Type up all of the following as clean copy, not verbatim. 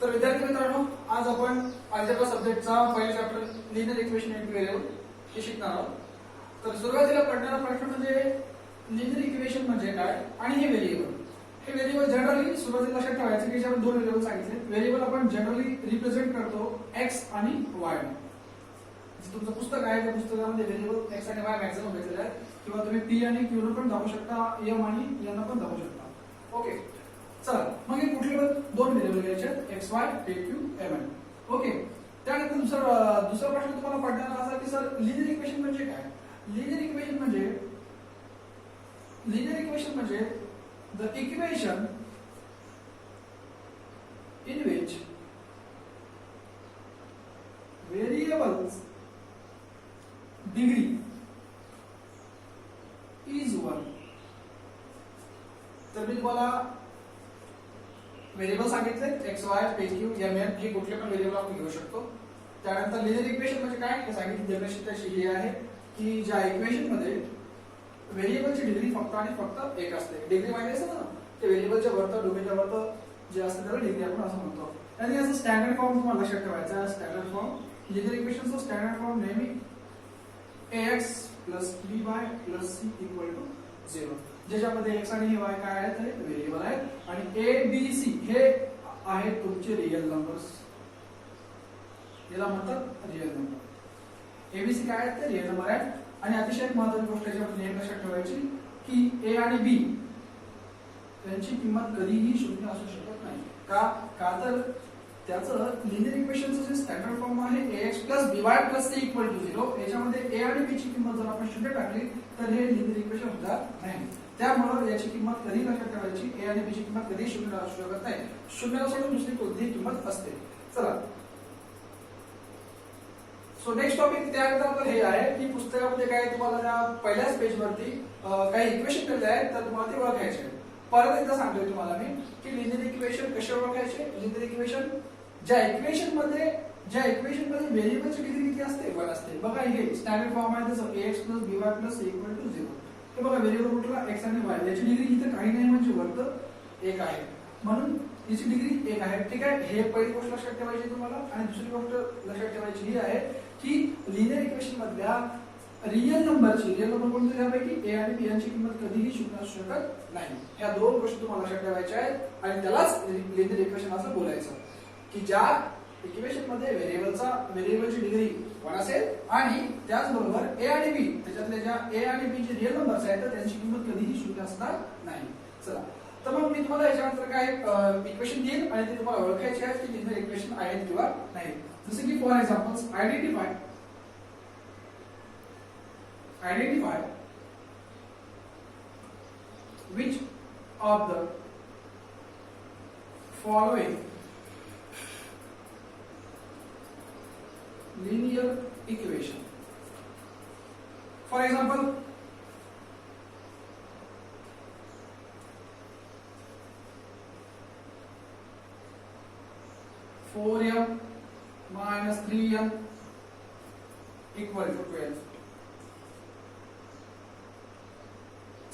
तर विद्यार्थी मित्रांनो, आज आपण अल्जेब्रा सब्जेक्टचा पहिला chapter linear equation in variable हे शिकणार आहोत. तर सुरुवातीला पडणारा प्रश्न म्हणजे लिनियर इक्वेशन म्हणजे काय आणि हे व्हेरिएबल. हे व्हेरिएबल जनरली सुरुवातीला लक्षात ठेवायचं की आपण दोन व्हेरिएबल सांगितले. व्हेरिएबल आपण जनरली रिप्रेझेंट करतो x आणि y. जे तुमचं पुस्तक आहे त्या पुस्तकामध्ये व्हेरिएबल x आणि y मॅक्सिमम घेतलेले आहे, किंवा तुम्ही p आणि q ने पण दाखवू शकता, m आणि n पण दाखवू शकता. ओके, चला मग हे कुठले दोन व्हेरिएबल घ्यायचे, x y p q m n. Okay, त्यानंतर दुसरा प्रश्न तुम्हाला पडणार असा की सर लिनियर इक्वेशन म्हणजे काय. लिनियर इक्वेशन म्हणजे the equation in which variables degree is 1. तर मी तुम्हाला व्हेरिएबल सांगितले x y p q m n, हे कुठले पण व्हेरिएबल आपण घेऊ शकतो. त्यानंतर लिनियर इक्वेशन म्हणजे काय हे सांगितलं. डेफिनेशन त्याची ही आहे की ज्या इक्वेशन मध्ये व्हेरिएबलची डिग्री फक्त आणि फक्त एक असते. डिग्री माहिती असेल ना, ते व्हेरिएबलच्या वरतं डोमेनच्या वरतं जे असते त्याला डिग्री आपण असं म्हणतो. आणि याचा स्टँडर्ड फॉर्म तुम्हाला लक्षात ठेवायचा आहे. स्टँडर्ड फॉर्म लिनियर इक्वेशनचा स्टँडर्ड फॉर्म नेहमी ax + by + c = 0. ज्याच्यामध्ये x आणि y काय आहेत, ते व्हेरिएबल आहेत, आणि a b c हे आहेत तुमचे रिअल नंबर्स. याला म्हणतात real number. a b c काय आहेत, ते रिअल नंबर आहेत. आणि अतिशय महत्त्वाची गोष्ट याच्यामध्ये नेहमी लक्षात ठेवायची की a आणि b त्यांची किंमत कधीही शून्य असू शकत नाही. का तर त्याचं लिनियर इक्वेशनचं जे स्टँडर्ड फॉर्म आहे ax + by + c = 0, याच्यामध्ये a आणि b ची किंमत जर आपण शून्य टाकली तर हे लिनियर इक्वेशन होणार नाही. त्यामुळे याची किंमत कधी लक्षात ठेवायची, a आणि b ची किंमत कधी शून्य असू शकत नाही. शून्याला सोडून दुसरी कोणतीही किंमत असते. चला, सो नेक्स्ट टॉपिक त्यानंतर आपलं हे आहे की पुस्तकामध्ये काय तुम्हाला त्या पहिल्याच पेजवरती काही इक्वेशन दिलेले आहेत, तर तुम्हाला ते ओळखायचे आहेत. परत एकदा सांगतोय तुम्हाला मी की लिनियर इक्वेशन कसे ओळखायचे. लिनियर इक्वेशन ज्या इक्वेशन मध्ये व्हेरिएबलची डिग्री किती असते, 1 असते. बघा हे स्टँडर्ड फॉर्म आहे तसं ax + by + c = 0. हे बघा व्हेरिएबल कुठला x आणि y, याची डिग्री इथे काही नाही म्हणजे वरतं 1 आहे, म्हणून याची डिग्री 1 आहे. ठीक आहे, हे पहिली गोष्ट लक्षात ठेवायची तुम्हाला. आणि दुसरी गोष्ट लक्षात ठेवायची ही आहे की लिनियर इक्वेशन मधल्या रिअल नंबर कोणते त्यापैकी a आणि b यांची किंमत कधीही शून्य असू शकत नाही. ह्या दोन गोष्टी तुम्हाला लक्षात ठेवायच्या आहेत. आणि त्यालाच लिनियर इक्वेशन असं बोलायचं की ज्या इक्वेशन मध्ये व्हेरिएबलची डिग्री 1 असेल आणि त्याचबरोबर a आणि b त्याच्यातल्या ज्या a आणि b चे रिअल नंबर्स आहेत तर त्यांची किंमत कधीही शून्य असणार नाही. चला, तर मग मी तुम्हाला याच्यानंतर काय इक्वेशन देईन आणि ते तुम्हाला ओळखायचे आहेत की लिनियर इक्वेशन आहेत किंवा नाही. जसे की for examples identify which of the following linear equation. For example, 4m - 3m = 12.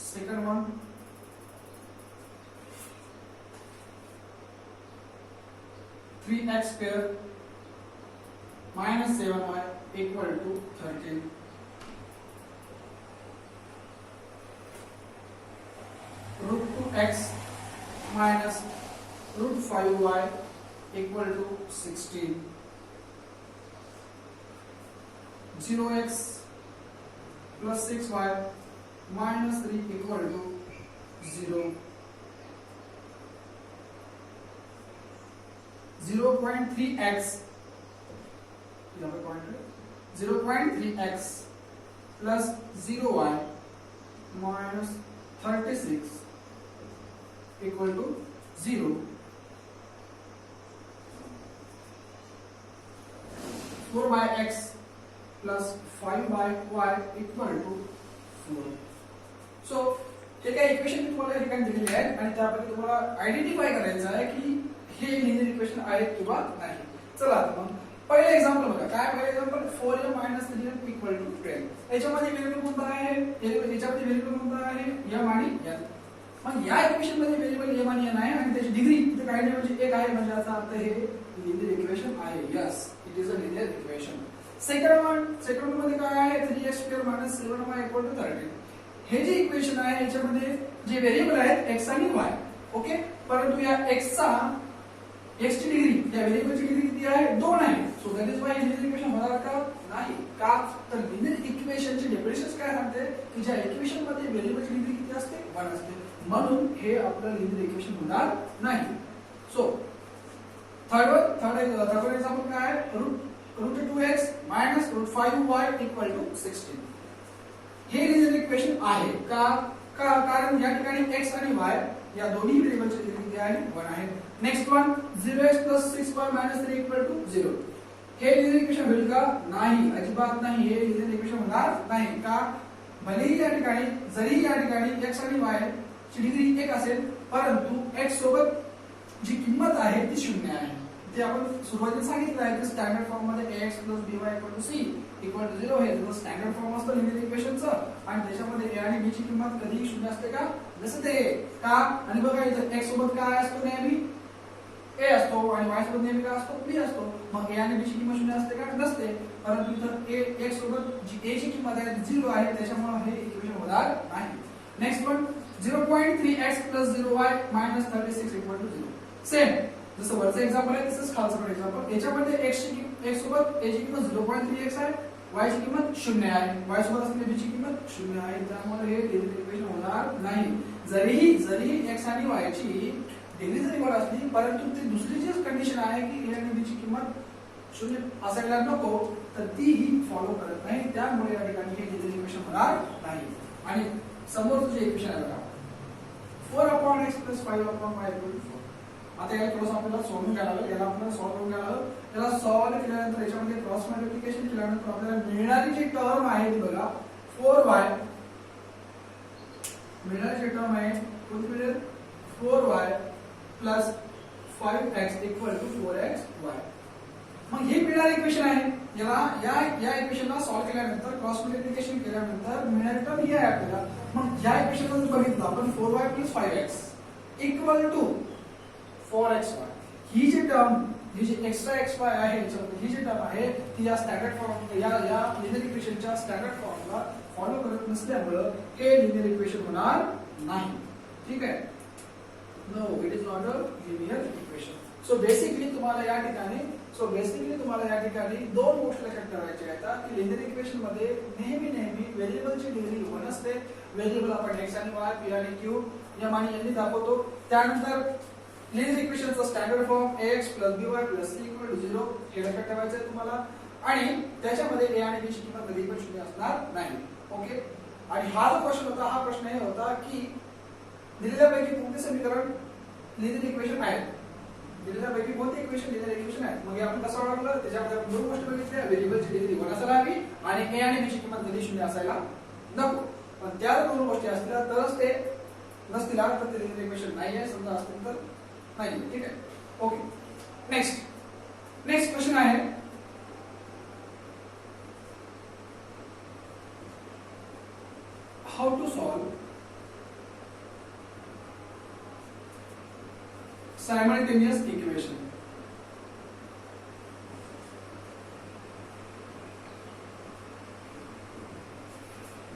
Second one, 3x² - 7y = 13. √2x - √5y = 16. 0x + 6y - 3 = 0. 0.3x + 0y - 36 = 0. 4x + 5y = 4. So हे काही इक्वेशन मी तुम्हाला या ठिकाणी दिलेली आहेत आणि त्यापैकी तुम्हाला आयडेंटिफाय करायचं आहे की हे लिनियर इक्वेशन आहेत किंवा नाही. चला, मग पहिलं एक्झाम्पल बघा. काय पहिलं एक्झाम्पल, 4m - 3m = 12. याच्यामध्ये व्हेरिएबल कोणता आहे, याच्यामध्ये व्हेरिएबल कोणता आहे, m आणि n. मग या इक्वेशन मध्ये व्हेरिएबल m आणि n आहे आणि त्याची डिग्री इथे काही नाही म्हणजे एक आहे म्हणजे याचा अर्थ हे लिनियर इक्वेशन आहे. Yes, it is a linear equation. Second मध्ये काय आहे 3x² - 7y = 13. हे जे इक्वेशन आहे याच्यामध्ये जे व्हेरिएबल आहेत x आणि y. ओके, परंतु या x ची डिग्री या व्हेरिएबलची डिग्री किती आहे 2 आहे. So that is why linear equation होणार का नाही का तर लिनियर इक्वेशनची डेफिनेशन काय सांगते की ज्या इक्वेशन मध्ये व्हेरिएबलची डिग्री किती असते 1 असते म्हणून हे आपलं लिनियर इक्वेशन होणार नाही. सो थर्ड एक्झाम्पल काय आहे √2x - √5y = 16. हे लिनियर इक्वेशन आहे का कारण या ठिकाणी x आणि y या दोन्ही व्हेरिएबलची डिग्री किती आहे 1 आहे. Next one 0x + 6y - 3 = 0. हे लिनियर इक्वेशन होईल का नाही, अजिबात नाही. हे लिनियर इक्वेशन होणार नाही का भलेही या ठिकाणी जरी या ठिकाणी x आणि y ची डिग्री 1 असेल परंतु x सोबत जी किंमत आहे ती 0 आहे. ते आपण सुरुवातीला सांगितलं आहे की स्टँडर्ड फॉर्म मध्ये ax + by = c = 0 हे स्टँडर्ड फॉर्म असतो लिनियर इक्वेशनचं आणि त्याच्यामध्ये a आणि b ची किंमत कधीही 0 असते का नसते का. आणि बघा इथं x सोबत काय असतो नेहमी a असतो आणि y सोबत नेहमी काय असतो b असतो. मग a आणि b ची किंमत 0 असते का नसते परंतु इथं x सोबत जी a ची किंमत आहे ती 0 आहे त्याच्यामुळे हे इक्वेशन होणार नाही. Next one 0.3x + 0y - 36 = 0. Same जसं वरचं एक्झाम्पल आहे तसंच खालचं पण एक्झाम्पल. याच्यामध्ये x सोबत a ची किंमत 0.3x आहे, y ची किंमत 0 आहे, y सोबत असलेल्या b ची किंमत 0 आहे. त्यामुळे हे लिनियर इक्वेशन होणार नाही. जरी x आणि y ची डिग्री जरी वर असली परंतु ती दुसरी जी कंडिशन आहे की a आणि b ची किंमत 0 असायला नको तर तीही फॉलो करत नाही. त्यामुळे या ठिकाणी हे लिनियर इक्वेशन होणार नाही. आणि समोरचं जे इक्वेशन आहे बघा 4x + 5y = 4. आता याला थोडंसं आपल्याला सॉल्व्ह करायला लागेल. याला आपल्याला सॉल्व्ह करून घ्यायला लागेल. याला सॉल्व्ह केल्यानंतर याच्यामध्ये क्रॉस मल्टिप्लिकेशन केल्यानंतर आपल्याला मिळणारी जी टर्म आहे ती बघा 4y मिळणारी जी टर्म आहे कोणती मिळेल 4y + 5x = 4xy. मग हे मिळणारे इक्वेशन आहे. याला या इक्वेशनला सॉल्व्ह केल्यानंतर क्रॉस मल्टिप्लिकेशन केल्यानंतर मिळणारी टर्म ही आहे आपल्याला. मग या इक्वेशनला जर बघितलं आपण 4y + 5x = 4xy. ही जी टर्म ही जी एक्स्ट्रा xy आहे ही जी टर्म आहे ती या स्टँडर्ड फॉर्म या लिनियर इक्वेशनच्या स्टँडर्ड फॉर्मला फॉलो करत नसल्यामुळे हे लिनियर इक्वेशन होणार नाही. ठीक आहे. No it is not a linear equation. So basically तुम्हाला या ठिकाणी दोन गोष्टी लक्षात ठेवायच्या आहेत की लिनियर इक्वेशन मध्ये नेहमी व्हेरिएबलची डिग्री 1 असते. व्हेरिएबल आपण x आणि y p आणि q या आणि n दाखवतो. त्यानंतर लिनियर इक्वेशनचा standard form ax + by + c = 0 हे लक्षात ठेवायचं आहे तुम्हाला. आणि त्याच्यामध्ये a आणि b ची किंमत कधी पण 0 असणार नाही. ओके. आणि हा जो क्वेश्चन होता हा प्रश्न हे होता की दिलेल्यापैकी कोणते समीकरण लिनियर इक्वेशन आहेत, दिलेल्यापैकी कोणते इक्वेशन लिनियर इक्वेशन आहेत. मग आपण कसं ओळखलं त्याच्यामध्ये आपण दोन गोष्टी बघितल्या व्हेरिएबलची डिग्री 1 असायला हवी आणि a आणि b ची किंमत कधी 0 असायला नको. पण त्या दोन गोष्टी असतील तरच ते नसतील तर ते लिनियर इक्वेशन नाही आहे. समजा असतील तर नाही. ठीक आहे. ओके. नेक्स्ट क्वेश्चन आहे how to solve simultaneous equation.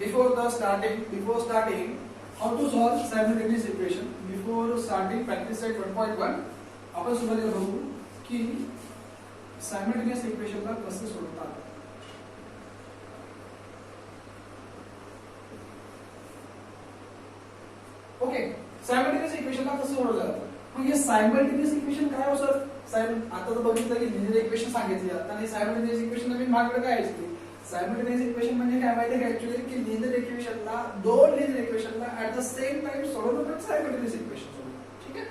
Before starting how to solve simultaneous equation. Before starting practice set 1.1 आपण सुरुवातीला बघू की simultaneous equation ला कसे सोडवतात. ओके. simultaneous equation ला कसं सोडवलं जातं. मग हे सायमल्टेनियस इक्वेशन काय हो सर. आता तर बघितलं की लिनियर इक्वेशन सांगितली आता आणि सायमल्टेनियस इक्वेशन नवीन भागकडे काय असते. सायमल्टेनियस इक्वेशन म्हणजे काय माहिती आहे ऍक्च्युअली की लिनियर इक्वेशनला दोन लिनियर इक्वेशनला ऍट द सेम टाइम सोडवणं पण सायमल्टेनियस इक्वेशन सोडवणं. ठीक आहे.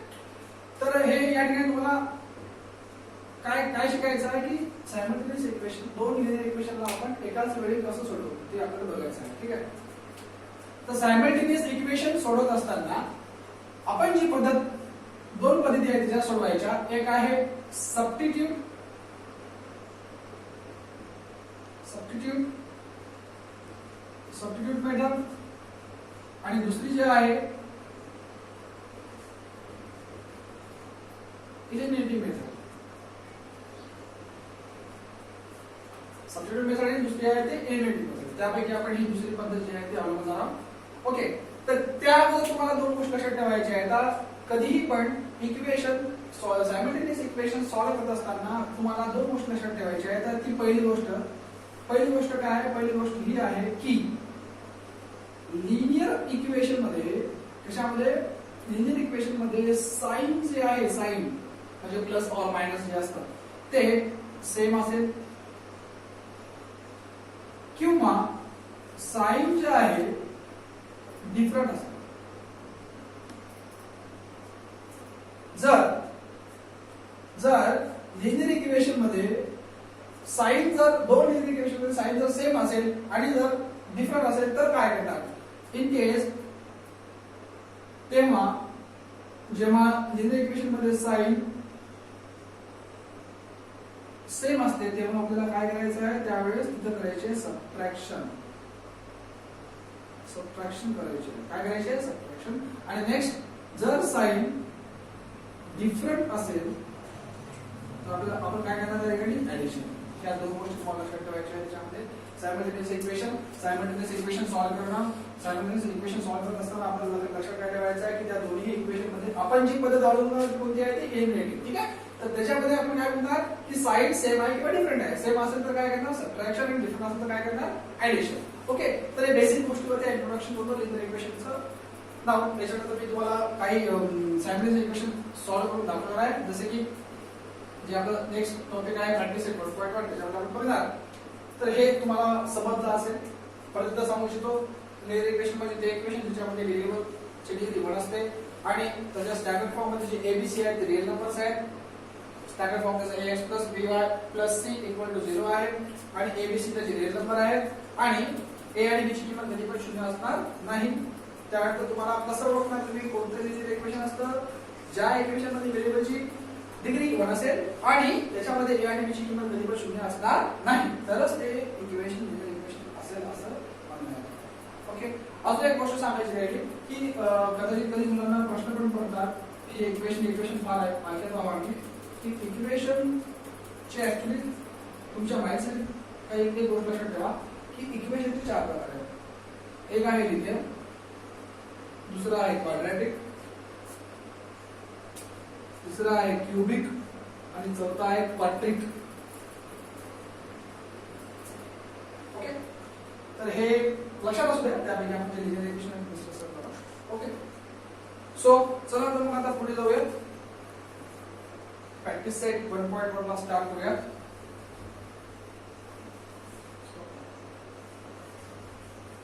तर हे या ठिकाणी तुम्हाला काय शिकायचं आहे की सायमल्टेनियस इक्वेशन दोन लिनियर इक्वेशनला आपण एकाच वेळी कसं सोडवू ते आपल्याला बघायचं आहे. ठीक आहे. तर सायमल्टेनियस इक्वेशन सोडवत असताना आपण जी पद्धत दोन पद्धती आहेत त्या सोडवायच्या. एक आहे सबस्टिट्यूट मेथड आणि दुसरी जी आहे एलिमिनेटिव्ह मेथड. सबस्टिट्यूट मेथड आणि दुसरी आहे ते एलिमिनेटिव्ह मेथड. त्यापैकी आपण ही दुसरी पद्धत जी आहे ती अवलंबणार आहोत. ओके, तर त्यामध्ये तुम्हाला दोन गोष्टी लक्षात ठेवायच्या आहेत. आता कधीही पण इक्वेशन सायमल्टेनियस इक्वेशन सॉल्व्ह करत असताना तुम्हाला दोन गोष्टी लक्षात ठेवायच्या आहेत. तर ती पहिली गोष्ट काय आहे? पहिली गोष्ट ही आहे की लिनियर इक्वेशन मध्ये, कशामध्ये? लिनियर इक्वेशन मध्ये साइन जे आहे, साइन म्हणजे प्लस ऑर मायनस जे असतं ते सेम असेल किंवा साइन जे आहे डिफरंट असेल. जर लिनियर इक्वेशन मध्ये साइन जर दोन लिनियर इक्वेशन मध्ये साइन जर सेम असेल आणि जर डिफरंट असेल तर काय करणार? इन केस जेव्हा लिनियर इक्वेशन मध्ये साइन सेम असते तेव्हा आपल्याला काय करायचं आहे? त्यावेळेस तिथे करायचे सबट्रॅक्शन करायचे. काय करायचे? सबट्रॅक्शन. आणि नेक्स्ट जर साइन डिफरंट असेल तर आपल्याला आपण काय करणार आहे? ऍडिशन. या दोन गोष्टी तुम्हाला लक्षात ठेवायच्या आहेत. त्याच्यामध्ये सायमल्टेनियस इक्वेशन सॉल्व्ह करणं. सायमल्टेनियस इक्वेशन सॉल्व्ह करत असताना आपल्याला लक्षात काय ठेवायचं आहे की त्या दोन्ही इक्वेशन मध्ये आपण जी पद्धत अवलंबणार कोणती आहे? ती एलिमिनेटिव्ह. ठीक आहे. तर त्याच्यामध्ये आपण काय म्हणणार की साइन सेम आहे किंवा डिफरंट आहे. सेम असेल तर काय करणार? सबट्रॅक्शन. आणि डिफरंट असेल तर काय करणार? ऍडिशन. ओके, तर हे बेसिक गोष्टीवरती इंट्रोडक्शन होतं लिनियर इक्वेशनचं. नाव त्याच्यानंतर मी तुम्हाला काही सायमल्टेनियस इक्वेशन सॉल्व्ह करून दाखवणार आहे. जसे की जे आपलं नेक्स्ट टॉपिक आहे प्रॅक्टिस 1.1 त्याच्यावर आपण बघणार. तर हे तुम्हाला समजलं असेल. परत एकदा सांगू इच्छितो, लिनियर इक्वेशन म्हणजे ते इक्वेशन ज्याच्यामध्ये व्हेरिएबल ची डिग्री 1 असते आणि त्याच्या स्टँडर्ड फॉर्म मध्ये जे एबीसी आहेत ते रिअल नंबर्स आहेत. स्टँडर्ड फॉर्म त्याचा ax + by + c = 0 आहे आणि एबीसी त्याचे रिअल नंबर आहेत आणि a आणि b ची किंमत कधी पण 0 असणार नाही. त्यानंतर तुम्हाला कसं ओळखणार तुम्ही कोणतं लिनियर इक्वेशन असतं? ज्या इक्वेशन मध्ये व्हेरिएबलची डिग्री 1 असेल आणि त्याच्यामध्ये a आणि b ची किंमत कधी पण 0 असणार नाही, तरच ते इक्वेशन लिनियर इक्वेशन असेल असं म्हणणार. ओके, अजून एक गोष्ट सांगायची राहिली की कधी मुलांना प्रश्न पण पडतात की इक्वेशन फार आहे माहिती आहे की इक्वेशन चे ऍक्च्युअली तुमच्या माहितीसाठी काही एक गोष्ट लक्षात ठेवा की इक्वेशनचे 4 प्रकार आहेत. एक आहे लिनियर, दुसरा आहे क्वाड्रॅटिक, तिसरा आहे क्यूबिक आणि चौथा आहे क्वाड्रिक. ओके, तर हे लक्षात असू द्या. त्यापैकी आपण लिनियर इक्वेशन डिस्कस करणार. ओके, सो चला तर मग आता पुढे जाऊया. प्रॅक्टिस सेट 1.1 ला स्टार्ट करूया.